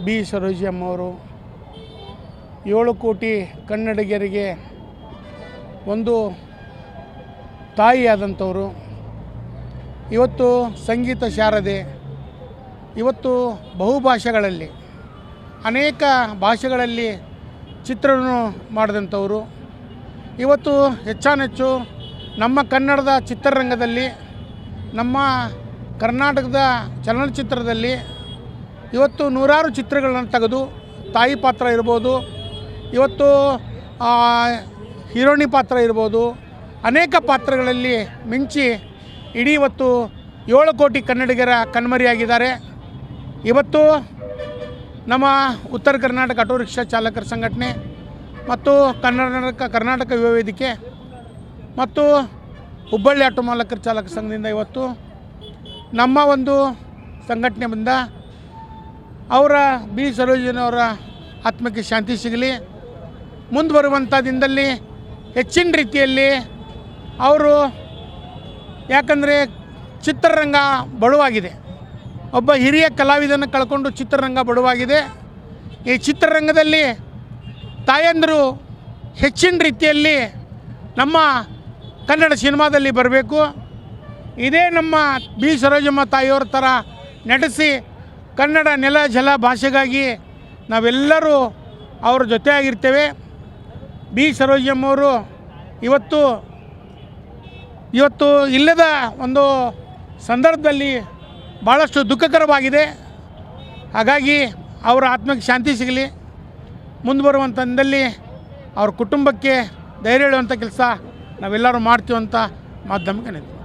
B ಸರೋಜಮ್ಮವರು 7 ಕೋಟಿ ಕನ್ನಡಿಗರಿಗೆ ಒಂದು ತಾಯಿಯಾದಂಥವರು. ಇವತ್ತು ಸಂಗೀತ ಶಾರದೆ, ಇವತ್ತು ಬಹುಭಾಷೆಗಳಲ್ಲಿ ಅನೇಕ ಭಾಷೆಗಳಲ್ಲಿ ಚಿತ್ರವನ್ನು ಮಾಡಿದಂಥವರು. ಇವತ್ತು ಹೆಚ್ಚಾನೆಚ್ಚು ನಮ್ಮ ಕನ್ನಡದ ಚಿತ್ರರಂಗದಲ್ಲಿ, ನಮ್ಮ ಕರ್ನಾಟಕದ ಚಲನಚಿತ್ರದಲ್ಲಿ ಇವತ್ತು ನೂರಾರು ಚಿತ್ರಗಳನ್ನು ತೆಗೆದು ತಾಯಿ ಪಾತ್ರ ಇರ್ಬೋದು, ಇವತ್ತು ಹೀರೋಣಿ ಪಾತ್ರ ಇರ್ಬೋದು, ಅನೇಕ ಪಾತ್ರಗಳಲ್ಲಿ ಮಿಂಚಿ ಇಡೀ ಇವತ್ತು 7 ಕೋಟಿ ಕನ್ನಡಿಗರ ಕಣ್ಮರೆಯಾಗಿದ್ದಾರೆ. ಇವತ್ತು ನಮ್ಮ ಉತ್ತರ ಕರ್ನಾಟಕ ಆಟೋ ರಿಕ್ಷಾ ಚಾಲಕರ ಸಂಘಟನೆ ಮತ್ತು ಕರ್ನಾಟಕ ಯುವ ವೇದಿಕೆ ಮತ್ತು ಹುಬ್ಬಳ್ಳಿ ಆಟೋ ಮಾಲಕರ ಚಾಲಕ ಸಂಘದಿಂದ ಇವತ್ತು ನಮ್ಮ ಒಂದು ಸಂಘಟನೆ ಬಂದ ಅವರ ಬಿ ಸರೋಜಿನವರ ಆತ್ಮಕ್ಕೆ ಶಾಂತಿ ಸಿಗಲಿ. ಮುಂದೆ ಬರುವಂಥ ದಿನದಲ್ಲಿ ಹೆಚ್ಚಿನ ರೀತಿಯಲ್ಲಿ ಅವರು, ಯಾಕಂದರೆ ಚಿತ್ರರಂಗ ಬಡವಾಗಿದೆ, ಒಬ್ಬ ಹಿರಿಯ ಕಲಾವಿದನ ಕಳ್ಕೊಂಡು ಚಿತ್ರರಂಗ ಬಡವಾಗಿದೆ. ಈ ಚಿತ್ರರಂಗದಲ್ಲಿ ತಾಯಂದಿರು ಹೆಚ್ಚಿನ ರೀತಿಯಲ್ಲಿ ನಮ್ಮ ಕನ್ನಡ ಸಿನಿಮಾದಲ್ಲಿ ಬರಬೇಕು. ಇದೇ ನಮ್ಮ ಬಿ ಸರೋಜಮ್ಮ ತಾಯಿಯವ್ರ ಥರ ನಡೆಸಿ ಕನ್ನಡ ನೆಲ ಜಲ ಭಾಷೆಗಾಗಿ ನಾವೆಲ್ಲರೂ ಅವ್ರ ಜೊತೆಯಾಗಿರ್ತೇವೆ. ಬಿ ಸರೋಜಮ್ಮವರು ಇವತ್ತು ಇಲ್ಲದ ಒಂದು ಸಂದರ್ಭದಲ್ಲಿ ಭಾಳಷ್ಟು ದುಃಖಕರವಾಗಿದೆ. ಹಾಗಾಗಿ ಅವರ ಆತ್ಮಕ್ಕೆ ಶಾಂತಿ ಸಿಗಲಿ. ಮುಂದೆ ಬರುವಂಥ ದಿನದಲ್ಲಿ ಅವ್ರ ಕುಟುಂಬಕ್ಕೆ ಧೈರ್ಯ ಹೇಳುವಂಥ ಕೆಲಸ ನಾವೆಲ್ಲರೂ ಮಾಡ್ತೀವಂತ ಮಾಧ್ಯಮಕ್ಕೆ